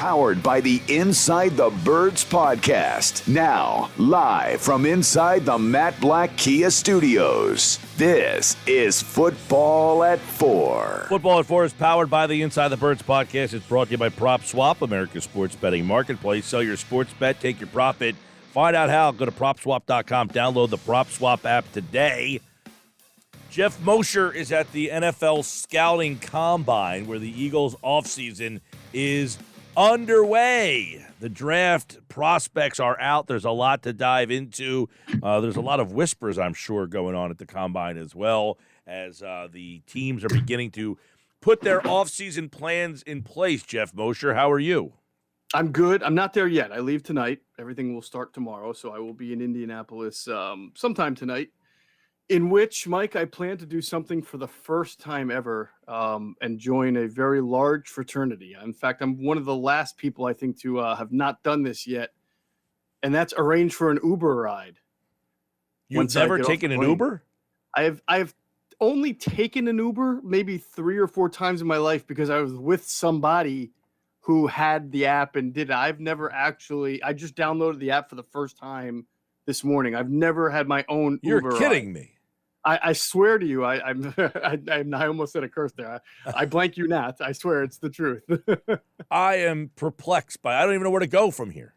Powered by the Inside the Birds podcast. Now, live from inside the Matt Black Kia Studios. This is Football at 4. Football at 4 is powered by the Inside the Birds podcast. It's brought to you by Prop Swap, America's sports betting marketplace. Sell your sports bet, take your profit. Find out how. Go to PropSwap.com. Download the Prop Swap app today. Geoff Mosher is at the NFL Scouting Combine, where the Eagles' offseason is underway. The draft prospects are out. There's a lot to dive into. There's a lot of whispers, I'm sure, going on at the Combine as well, as the teams are beginning to put their offseason plans in place. Geoff Mosher, how are you? I'm good. I'm not there yet. I leave tonight. Everything will start tomorrow, so I will be in Indianapolis sometime tonight, in which, Mike, I plan to do something for the first time ever and join a very large fraternity. In fact, I'm one of the last people, I think, to have not done this yet, and that's arrange for an Uber ride. You've never taken an Uber? I have only taken an Uber maybe 3 or 4 times in my life because I was with somebody who had the app and did it. I just downloaded the app for the first time this morning. I've never had my own You're Uber kidding ride. me. I swear to you, I almost said a curse there. I blank you not. I swear it's the truth. I am perplexed by. I don't even know where to go from here.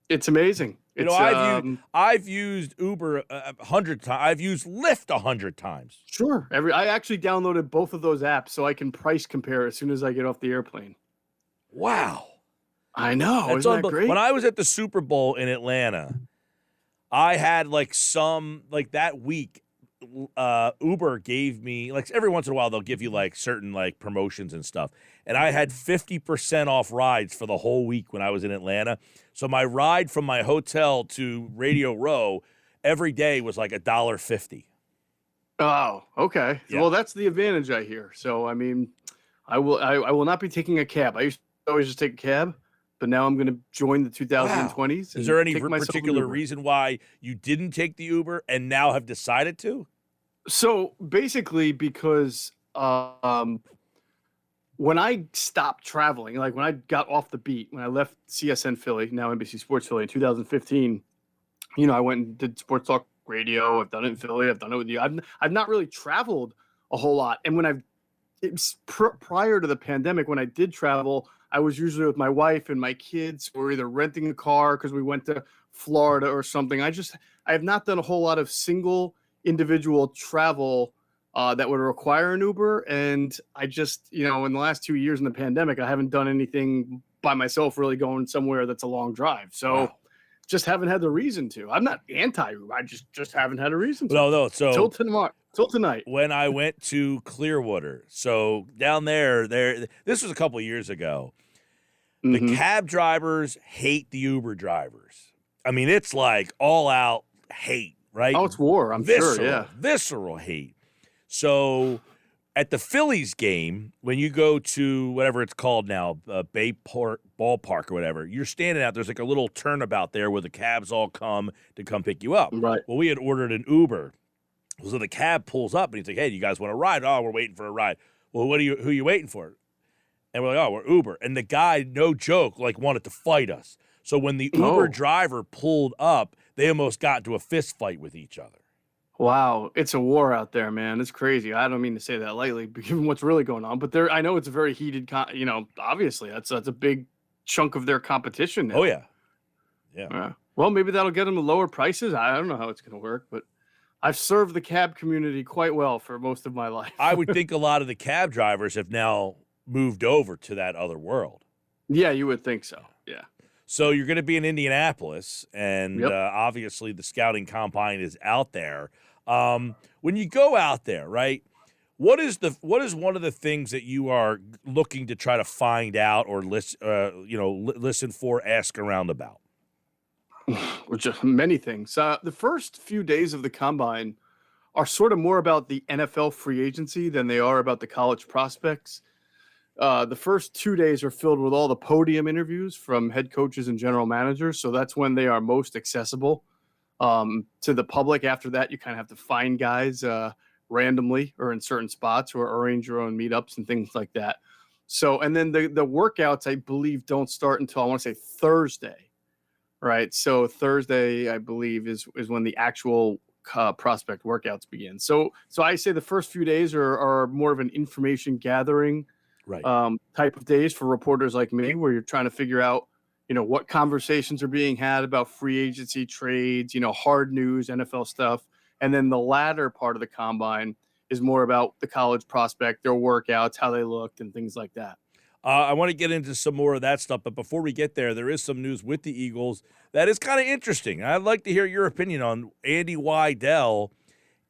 It's amazing. I've used Uber 100 times. I've used Lyft 100 times. Sure. I actually downloaded both of those apps so I can price compare as soon as I get off the airplane. Wow. I know. Isn't that great? When I was at the Super Bowl in Atlanta, I had that week, Uber gave me, every once in a while they'll give you certain promotions and stuff. And I had 50% off rides for the whole week when I was in Atlanta. So my ride from my hotel to Radio Row every day was $1.50. Oh, okay. Yeah. Well, that's the advantage I hear. So, I mean, I will not be taking a cab. I used to always just take a cab, but now I'm going to join the 2020s. Wow. Is there any particular reason why you didn't take the Uber and now have decided to? So basically, because when I stopped traveling, when I got off the beat, when I left CSN Philly, now NBC Sports Philly in 2015, I went and did sports talk radio. I've done it in Philly. I've done it with you. I've not really traveled a whole lot. And when prior to the pandemic, when I did travel, I was usually with my wife and my kids. We were either renting a car because we went to Florida or something. I have not done a whole lot of single individual travel that would require an Uber. And I just, in the last 2 years in the pandemic, I haven't done anything by myself really going somewhere that's a long drive. So just haven't had the reason to. I'm not anti-Uber. I just haven't had a reason to. No. So Till tonight. When I went to Clearwater, so down there, this was a couple of years ago. Mm-hmm. The cab drivers hate the Uber drivers. I mean, it's all out hate, right? Oh, it's war, I'm sure, yeah. Visceral hate. So at the Phillies game, when you go to whatever it's called now, Bay Park Ballpark or whatever, you're standing out. There's a little turnabout there where the cabs all come to pick you up. Right. Well, we had ordered an Uber. So the cab pulls up and he's like, "Hey, you guys want a ride?" "Oh, we're waiting for a ride." "Well, who are you waiting for?" And we're like, "Oh, we're Uber." And the guy, no joke, wanted to fight us. So when the Uber driver pulled up, they almost got into a fist fight with each other. Wow, it's a war out there, man. It's crazy. I don't mean to say that lightly, given what's really going on. But I know it's a very heated. Obviously, that's a big chunk of their competition now. Oh yeah. Well, maybe that'll get them to lower prices. I don't know how it's going to work, but I've served the cab community quite well for most of my life. I would think a lot of the cab drivers have now moved over to that other world. Yeah, you would think so. Yeah. So you're going to be in Indianapolis, and obviously the scouting combine is out there. When you go out there, right? What is one of the things that you are looking to try to find out or listen for, ask around about? Which are many things. The first few days of the combine are sort of more about the NFL free agency than they are about the college prospects. The first 2 days are filled with all the podium interviews from head coaches and general managers. So that's when they are most accessible to the public. After that, you kind of have to find guys randomly or in certain spots or arrange your own meetups and things like that. So, and then the workouts, I believe, don't start until I want to say Thursday, right? So Thursday, I believe, is when the actual prospect workouts begin. So I say the first few days are more of an information gathering Right. Type of days for reporters like me, where you're trying to figure out, what conversations are being had about free agency trades, hard news, NFL stuff. And then the latter part of the combine is more about the college prospect, their workouts, how they looked, and things like that. I want to get into some more of that stuff, but before we get there is some news with the Eagles that is kind of interesting. I'd like to hear your opinion on Andy Weidel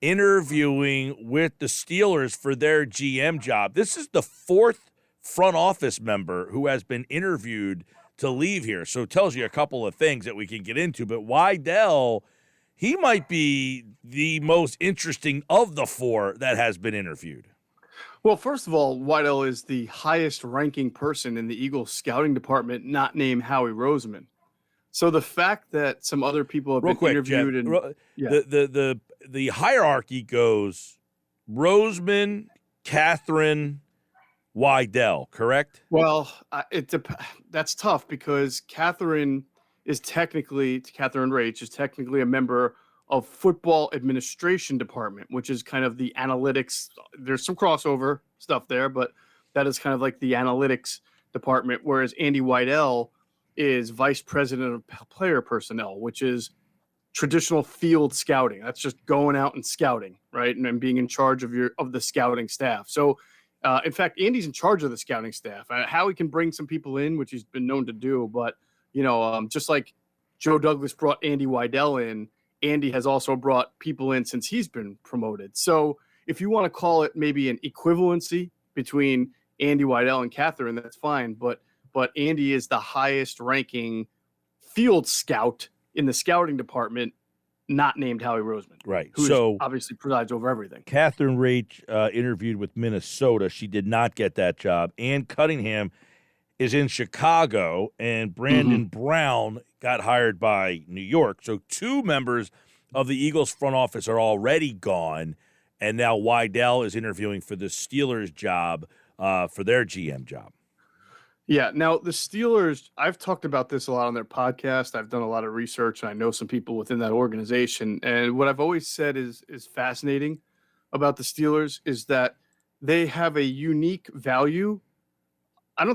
interviewing with the Steelers for their GM job. This is the fourth front office member who has been interviewed to leave here, so it tells you a couple of things that we can get into. But Weidel, he might be the most interesting of the four that has been interviewed. Well, first of all, Weidel is the highest ranking person in the Eagles scouting department, not named Howie Roseman. So the fact that some other people have been interviewed, Jeff, the hierarchy goes Roseman, Catherine, Weidel, correct? Well, that's tough because Catherine Rach is technically a member of football administration department, which is kind of the analytics. There's some crossover stuff there, but that is kind of like the analytics department. Whereas Andy Weidel is vice president of player personnel, which is traditional field scouting. That's just going out and scouting, right? And being in charge of the scouting staff. So, in fact, Andy's in charge of the scouting staff. How he can bring some people in, which he's been known to do, but just like Joe Douglas brought Andy Weidel in, Andy has also brought people in since he's been promoted. So if you want to call it maybe an equivalency between Andy Weidel and Catherine, that's fine. But Andy is the highest ranking field scout in the scouting department, not named Howie Roseman. Right. Who obviously presides over everything. Catherine Rach interviewed with Minnesota. She did not get that job. Ann Cunningham is in Chicago, and Brandon Brown got hired by New York. So two members of the Eagles front office are already gone, and now Weidel is interviewing for the Steelers job, for their GM job. Yeah, now the Steelers, I've talked about this a lot on their podcast. I've done a lot of research, and I know some people within that organization. And what I've always said is fascinating about the Steelers is that they have a unique value.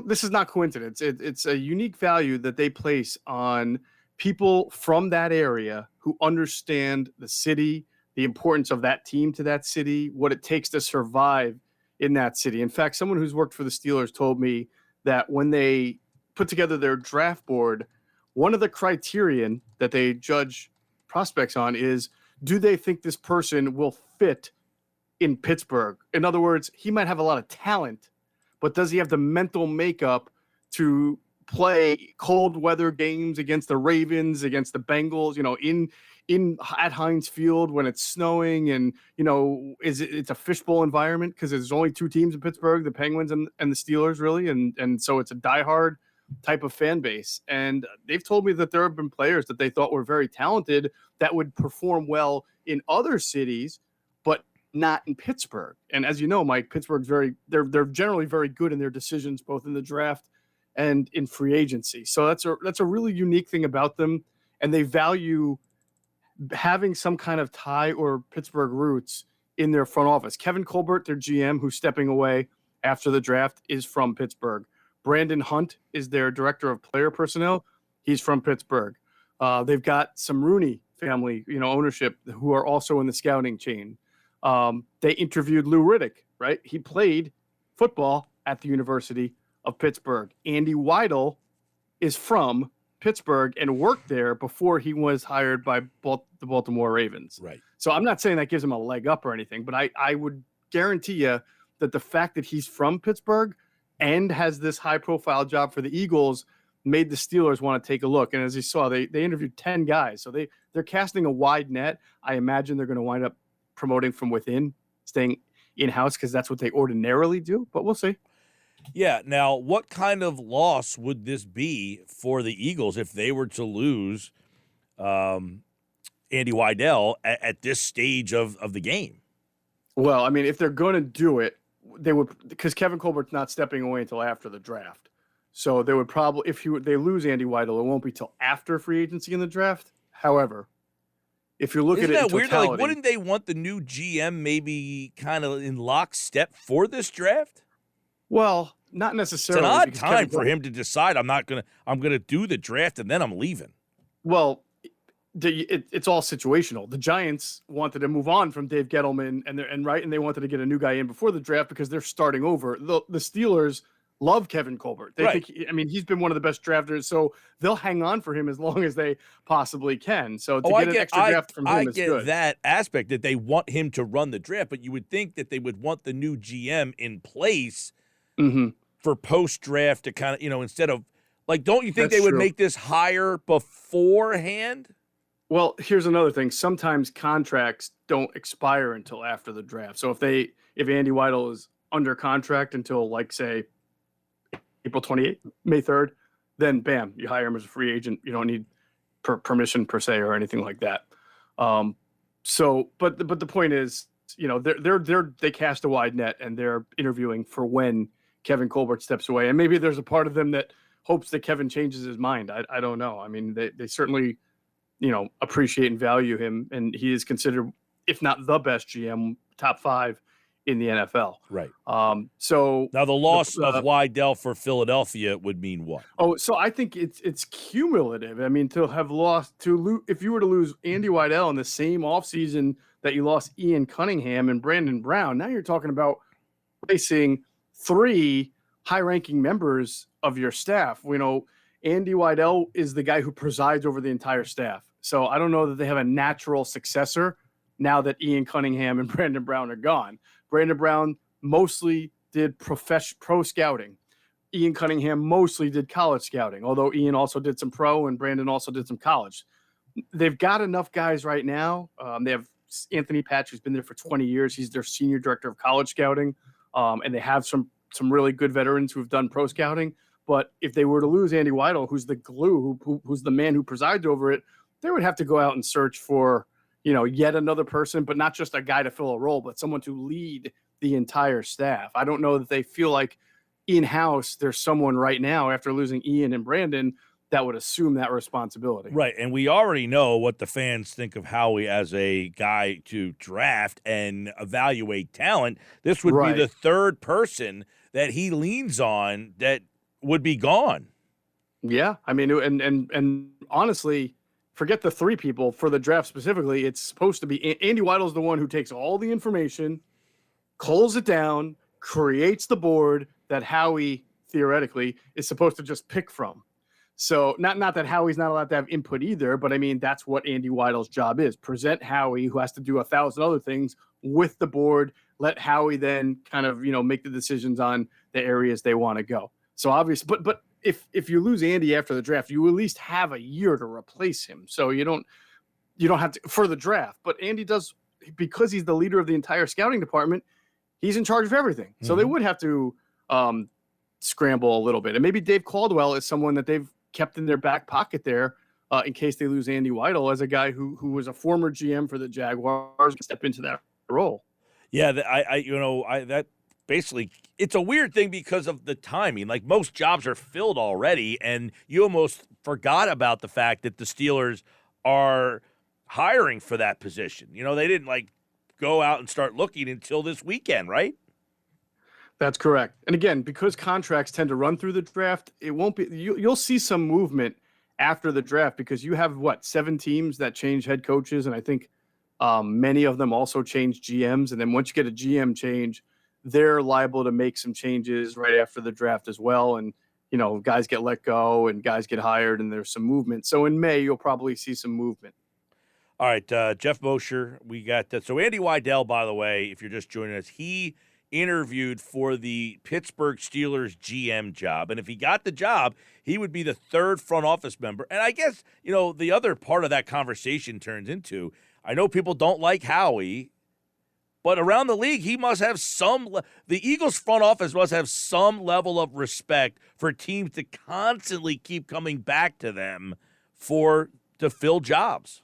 This is not coincidence. It's a unique value that they place on people from that area who understand the city, the importance of that team to that city, what it takes to survive in that city. In fact, someone who's worked for the Steelers told me that when they put together their draft board, one of the criterion that they judge prospects on is, do they think this person will fit in Pittsburgh? In other words, he might have a lot of talent, but does he have the mental makeup to play cold weather games against the Ravens, against the Bengals, at Heinz Field when it's snowing, and it's a fishbowl environment because there's only two teams in Pittsburgh, the Penguins and the Steelers, really, and so it's a diehard type of fan base. And they've told me that there have been players that they thought were very talented that would perform well in other cities, but not in Pittsburgh. And as you know, Mike, Pittsburgh's they're generally very good in their decisions, both in the draft and in free agency. So that's a really unique thing about them, and they value having some kind of tie or Pittsburgh roots in their front office. Kevin Colbert, their GM, who's stepping away after the draft, is from Pittsburgh. Brandon Hunt is their director of player personnel. He's from Pittsburgh. They've got some Rooney family, ownership, who are also in the scouting chain. They interviewed Lou Riddick, right? He played football at the University of Pittsburgh. Andy Weidel is from Pittsburgh and worked there before he was hired by the Baltimore Ravens. Right. So I'm not saying that gives him a leg up or anything, but I would guarantee you that the fact that he's from Pittsburgh and has this high-profile job for the Eagles made the Steelers want to take a look. And as you saw, they interviewed 10 guys. So they're casting a wide net. I imagine they're going to wind up promoting from within, staying in-house, because that's what they ordinarily do. But we'll see. Yeah. Now, what kind of loss would this be for the Eagles if they were to lose Andy Weidel at this stage of the game? Well, I mean, if they're going to do it, they would, because Kevin Colbert's not stepping away until after the draft. So they would probably, they lose Andy Weidel, it won't be till after free agency in the draft. However, if you look Isn't at it that in weird? totality, Like, wouldn't they want the new GM maybe kind of in lockstep for this draft? well, not It's necessarily. an odd because time for him to decide I'm gonna do the draft and then I'm leaving. Well, it's all situational. The Giants wanted to move on from Dave Gettleman, and they wanted to get a new guy in before the draft because they're starting over. The Steelers love Kevin Colbert. They Right. think, I mean, he's been one of the best drafters, so they'll hang on for him as long as they possibly can. So to get an extra draft from him is get good. that aspect that they want him to run the draft, but you would think that they would want the new GM in place Mm-hmm. for post-draft to kind of, instead of, like, don't you think That's they would true. make this hire beforehand? Well, here's another thing. Sometimes contracts don't expire until after the draft. So if Andy Weidel is under contract until, like, say, April 28th, May 3rd, then bam, you hire him as a free agent. You don't need permission per se or anything like that. But the point is, they cast a wide net and they're interviewing for when Kevin Colbert steps away. And maybe there's a part of them that hopes that Kevin changes his mind. I don't know. I mean, they certainly, appreciate and value him, and he is considered, if not the best GM, top 5 in the NFL. Right. So Now, the loss of Weidel for Philadelphia would mean what? Oh, so I think it's cumulative. I mean, if you were to lose Andy Weidel in the same offseason that you lost Ian Cunningham and Brandon Brown, now you're talking about replacing 3 high-ranking members of your staff. Andy Weidel is the guy who presides over the entire staff. So I don't know that they have a natural successor now that Ian Cunningham and Brandon Brown are gone. Brandon Brown mostly did pro scouting. Ian Cunningham mostly did college scouting, although Ian also did some pro and Brandon also did some college. They've got enough guys right now. They have Anthony Patch, who's been there for 20 years. He's their senior director of college scouting. And they have some really good veterans who have done pro scouting. But if they were to lose Andy Weidel, who's the glue, who's the man who presides over it, they would have to go out and search for, yet another person, but not just a guy to fill a role, but someone to lead the entire staff. I don't know that they feel like in-house there's someone right now after losing Ian and Brandon that would assume that responsibility. Right, and we already know what the fans think of Howie as a guy to draft and evaluate talent. This would be the third person that he leans on that would be gone. Yeah, I mean, and honestly, forget the 3 people for the draft specifically. It's supposed to be Andy Weidel's the one who takes all the information, culls it down, creates the board that Howie theoretically is supposed to just pick from. So not that Howie's not allowed to have input either, but I mean, that's what Andy Weidel's job is. Present Howie, who has to do 1,000 other things, with the board. Let Howie then kind of, make the decisions on the areas they want to go. So obviously, but if you lose Andy after the draft, you at least have a year to replace him. So you don't have to for the draft. But Andy does, because he's the leader of the entire scouting department, he's in charge of everything. Mm-hmm. So they would have to scramble a little bit. And maybe Dave Caldwell is someone that they've kept in their back pocket there in case they lose Andy Weidel, as a guy who was a former GM for the Jaguars, step into that role. Yeah, that basically, it's a weird thing because of the timing. Like, most jobs are filled already, and you almost forgot about the fact that the Steelers are hiring for that position. They didn't go out and start looking until this weekend, right? That's correct. And again, because contracts tend to run through the draft, it won't be. You'll see some movement after the draft because you have 7 teams that change head coaches, and I think many of them also change GMs. And then once you get a GM change, they're liable to make some changes right after the draft as well. And guys get let go and guys get hired, and there's some movement. So in May, you'll probably see some movement. All right, Geoff Mosher, we got that. So Andy Weidel, by the way, if you're just joining us, he interviewed for the Pittsburgh Steelers GM job. And if he got the job, he would be the 3rd front office member. And I guess, the other part of that conversation turns into, I know people don't like Howie, but around the league, he must have the Eagles front office must have some level of respect for teams to constantly keep coming back to them to fill jobs.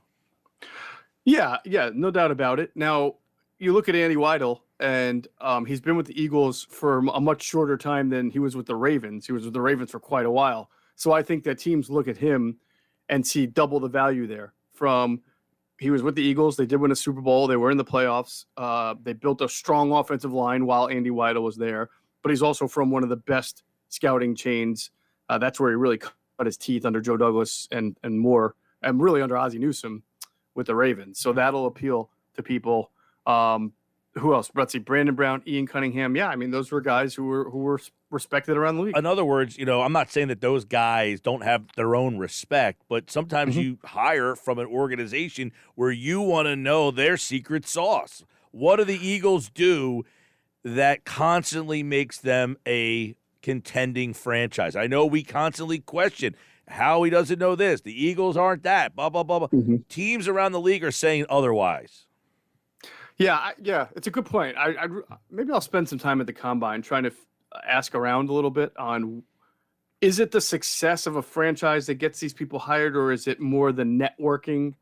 Yeah, no doubt about it. Now, you look at Andy Weidel, and he's been with the Eagles for a much shorter time than he was with the Ravens. He was with the Ravens for quite a while. So I think that teams look at him and see double the value there. From he was with the Eagles, they did win a Super Bowl, they were in the playoffs. They built a strong offensive line while Andy Weidel was there, but he's also from one of the best scouting chains. That's where he really cut his teeth under Joe Douglas and more, and really under Ozzie Newsome with the Ravens. So that'll appeal to people. Who else? Let's see, Brandon Brown, Ian Cunningham. Yeah, I mean, those were guys who were respected around the league. In other words, I'm not saying that those guys don't have their own respect, but sometimes you hire from an organization where you want to know their secret sauce. What do the Eagles do that constantly makes them a contending franchise? I know we constantly question how he doesn't know this. The Eagles aren't that, blah, blah, blah, blah. Teams around the league are saying otherwise. Yeah, it's a good point. Maybe I'll spend some time at the Combine trying to ask around a little bit on, is it the success of a franchise that gets these people hired, or is it more the networking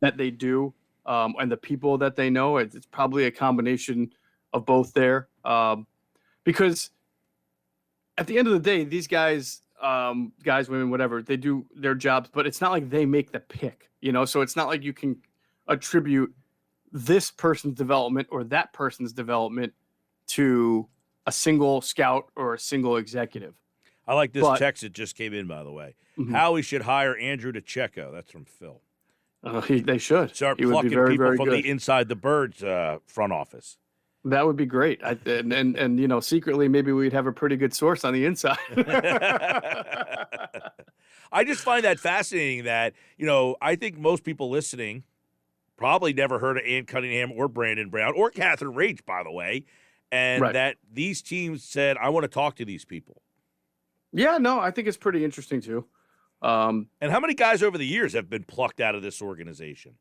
that they do and the people that they know? It's probably a combination of both there. Because at the end of the day, these guys, women, whatever, they do their jobs, but it's not like they make the pick, so it's not like you can attribute this person's development or that person's development to a single scout or a single executive. I like this text that just came in, by the way. How we should hire Andrew DeCecco. That's from Phil. They should. Start he plucking very, people very from good. the Inside the Birds front office. That would be great. And secretly, maybe we'd have a pretty good source on the inside. I just find that fascinating that, I think most people listening probably never heard of Ian Cunningham or Brandon Brown or Catherine Rage, by the way, and that these teams said, I want to talk to these people. Yeah, no, I think it's pretty interesting, too. And how many guys over the years have been plucked out of this organization?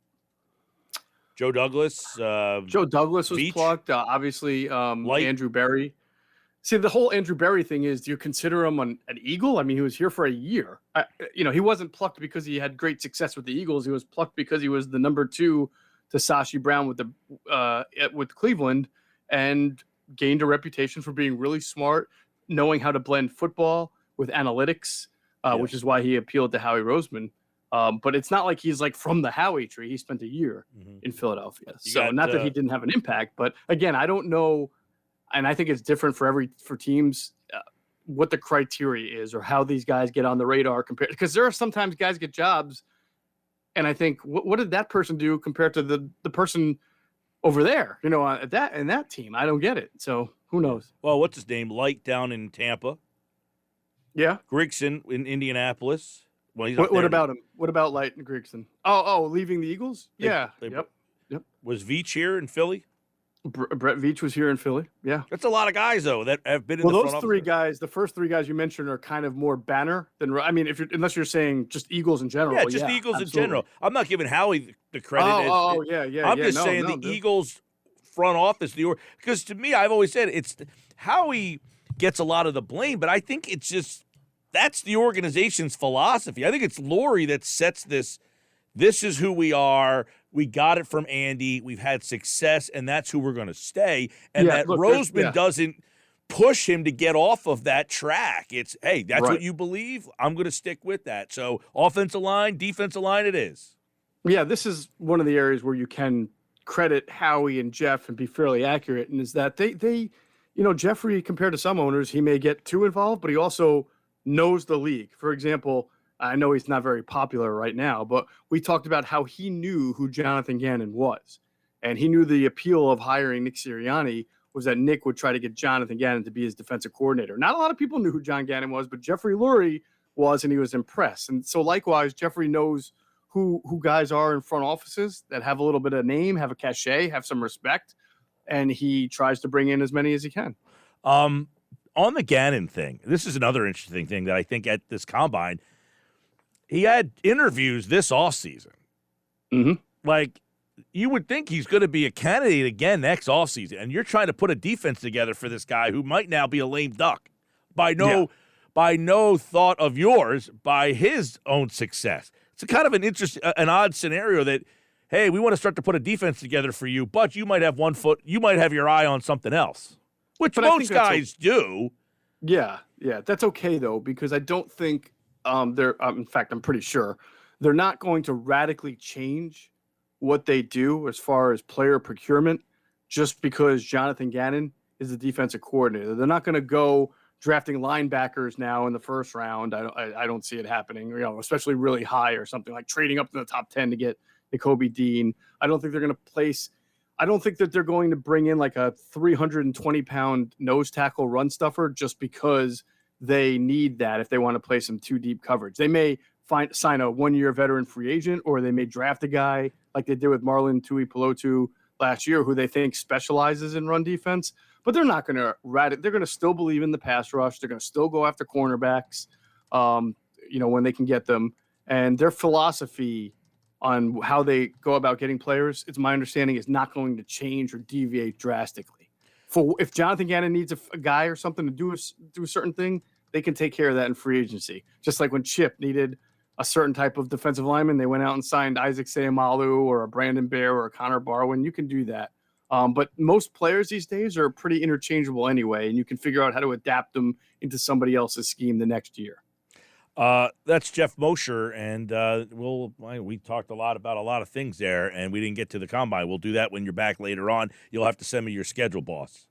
Joe Douglas. Joe Douglas was plucked. Obviously, Andrew Berry. See, the whole Andrew Berry thing is, do you consider him an Eagle? I mean, he was here for a year. He wasn't plucked because he had great success with the Eagles. He was plucked because he was the number 2 to Sashi Brown with Cleveland, and gained a reputation for being really smart, knowing how to blend football with analytics, which is why he appealed to Howie Roseman. But it's not like he's like from the Howie tree. He spent a year in Philadelphia. Not that he didn't have an impact, but again, I don't know. And I think it's different for teams, what the criteria is or how these guys get on the radar compared, because there are sometimes guys get jobs. And I think, what did that person do compared to the person over there, in that team? I don't get it. So who knows? Well, what's his name? Light down in Tampa. Yeah. Grigson in Indianapolis. Well, he's what about him? What about Light and Grigson? Oh, leaving the Eagles? Yep. Was Veach here in Philly? Brett Veach was here in Philly. Yeah. That's a lot of guys, though, that have been in the front office. The first 3 guys you mentioned are kind of more banner than, I mean, unless you're saying just Eagles in general. Yeah, just the Eagles in general. I'm not giving Howie the credit. I'm just saying the Eagles front office, because to me, I've always said Howie gets a lot of the blame, but I think it's just, that's the organization's philosophy. I think it's Lurie that sets this. This is who we are. We got it from Andy. We've had success, and that's who we're going to stay. And Roseman doesn't push him to get off of that track. It's, hey, that's what you believe. I'm going to stick with that. So offensive line, defensive line, it is. Yeah, this is one of the areas where you can credit Howie and Jeff and be fairly accurate, and is that they Jeffrey, compared to some owners, he may get too involved, but he also knows the league. For example, I know he's not very popular right now, but we talked about how he knew who Jonathan Gannon was. And he knew the appeal of hiring Nick Sirianni was that Nick would try to get Jonathan Gannon to be his defensive coordinator. Not a lot of people knew who John Gannon was, but Jeffrey Lurie was, and he was impressed. And so likewise, Jeffrey knows who guys are in front offices that have a little bit of name, have a cachet, have some respect, and he tries to bring in as many as he can. On the Gannon thing, this is another interesting thing that I think at this combine, he had interviews this offseason. Like, you would think he's going to be a candidate again next offseason, and you're trying to put a defense together for this guy who might now be a lame duck by no thought of yours, by his own success. It's a kind of an odd scenario that hey, we want to start to put a defense together for you, but you might have you might have your eye on something else, which most guys do. Yeah, that's okay though, because I don't think they're. In fact, I'm pretty sure they're not going to radically change what they do as far as player procurement just because Jonathan Gannon is the defensive coordinator. They're not going to go drafting linebackers now in the first round. I don't see it happening. Especially really high or something like trading up to the top 10 to get Nakobe Dean. I don't think they're going to place. I don't think that they're going to bring in like a 320-pound nose tackle run stuffer just because they need that if they want to play some too deep coverage. They may sign a one-year veteran free agent, or they may draft a guy like they did with Marlon Tuipulotu last year, who they think specializes in run defense. But they're not going to they're going to still believe in the pass rush. They're going to still go after cornerbacks, when they can get them. And their philosophy on how they go about getting players, it's my understanding, is not going to change or deviate drastically. If Jonathan Gannon needs a guy or something to do a certain thing, they can take care of that in free agency. Just like when Chip needed a certain type of defensive lineman, they went out and signed Isaac Seumalo or a Brandon Bear or a Connor Barwin. You can do that. But most players these days are pretty interchangeable anyway, and you can figure out how to adapt them into somebody else's scheme the next year. That's Geoff Mosher, and we talked a lot about a lot of things there, and we didn't get to the combine. We'll do that when you're back later on. You'll have to send me your schedule, boss.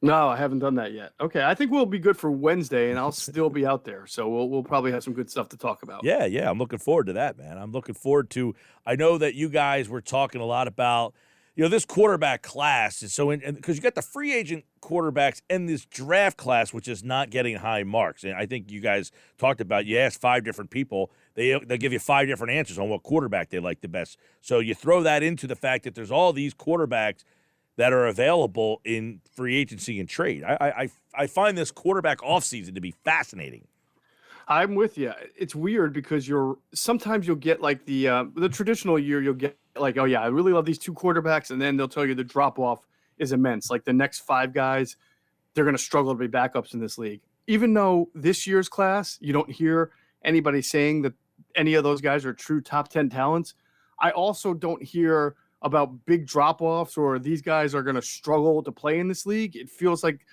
No, I haven't done that yet. Okay, I think we'll be good for Wednesday, and I'll still be out there, so we'll probably have some good stuff to talk about. Yeah, I'm looking forward to that, man. I'm looking forward to. I know that you guys were talking a lot about, this quarterback class is so because you got the free agent quarterbacks and this draft class, which is not getting high marks. And I think you guys talked about, you asked 5 different people, they give you 5 different answers on what quarterback they like the best. So you throw that into the fact that there's all these quarterbacks that are available in free agency and trade. I find this quarterback offseason to be fascinating. I'm with you. It's weird because sometimes you'll get like the traditional year, you'll get like, oh yeah, I really love these 2 quarterbacks, and then they'll tell you the drop off is immense. Like the next 5 guys, they're going to struggle to be backups in this league. Even though this year's class, you don't hear anybody saying that any of those guys are true top 10 talents. I also don't hear about big drop offs or these guys are going to struggle to play in this league. It feels like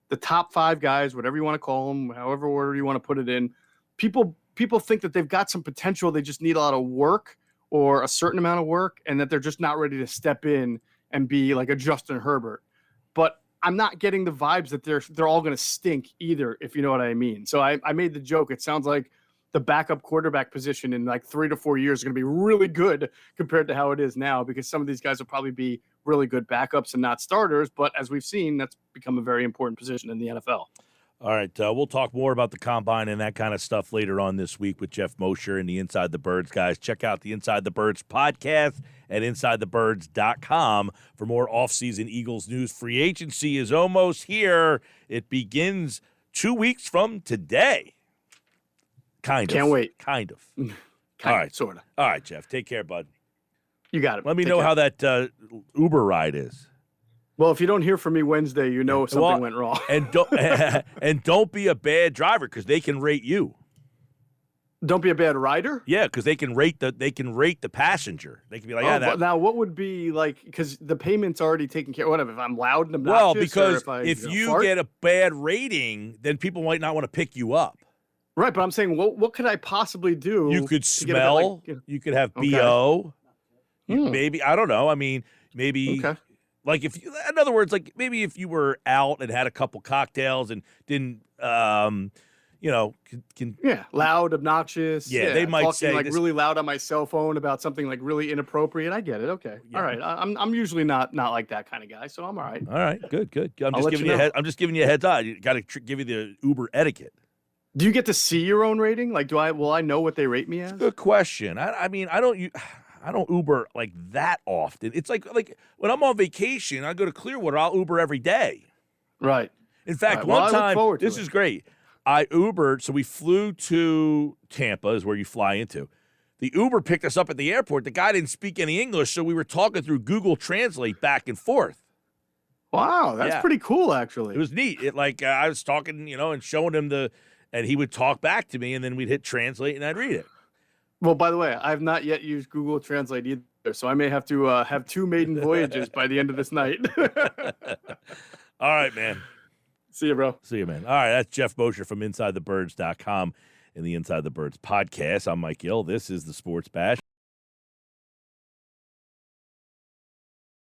the top 5 guys, whatever you want to call them, however order you want to put it in, people think that they've got some potential. They just need a lot of work or a certain amount of work, and that they're just not ready to step in and be like a Justin Herbert. But I'm not getting the vibes that they're all going to stink either, if you know what I mean. So I made the joke. It sounds like the backup quarterback position in like 3 to 4 years is going to be really good compared to how it is now, because some of these guys will probably be really good backups and not starters. But as we've seen, that's become a very important position in the NFL. All right, we'll talk more about the combine and that kind of stuff later on this week with Geoff Mosher and the Inside the Birds guys. Check out the Inside the Birds podcast at InsideTheBirds.com for more offseason Eagles news. Free agency is almost here. It begins 2 weeks from today. Kind of. Can't wait. Kind of. All right, sort of. All right, Jeff. Take care, bud. You got it. Let me know how that Uber ride is. Well, if you don't hear from me Wednesday, you know something went wrong. And don't be a bad driver, because they can rate you. Don't be a bad rider? Yeah, because they can rate the passenger. They can be like, but now what would be like, because the payment's already taken care of. Whatever, if I'm loud and obnoxious. Well, because if you get a bad rating, then people might not want to pick you up. Right, but I'm saying, what could I possibly do? You could smell. You could have BO. Maybe, I don't know. I mean, maybe. Okay. Like in other words, like maybe if you were out and had a couple cocktails and didn't, loud, obnoxious. Yeah, they might say like really loud on my cell phone about something like really inappropriate. I get it. Okay, all right. I'm usually not like that kind of guy, so I'm all right. All right, good. I'm just giving you a heads up. You got to give you the Uber etiquette. Do you get to see your own rating? Like, will I know what they rate me as? Good question. I mean, I don't Uber like that often. It's like when I'm on vacation, I go to Clearwater, I'll Uber every day. Right. In fact, one time, this is great. I Ubered, so we flew to Tampa, is where you fly into. The Uber picked us up at the airport. The guy didn't speak any English, so we were talking through Google Translate back and forth. Wow, that's pretty cool, actually. It was neat. I was talking, and showing him and he would talk back to me, and then we'd hit translate, and I'd read it. Well, by the way, I have not yet used Google Translate either, so I may have to have 2 maiden voyages by the end of this night. All right, man. See you, bro. See you, man. All right, that's Geoff Mosher from InsideTheBirds.com and the Inside the Birds podcast. I'm Mike Gill. This is the Sports Bash.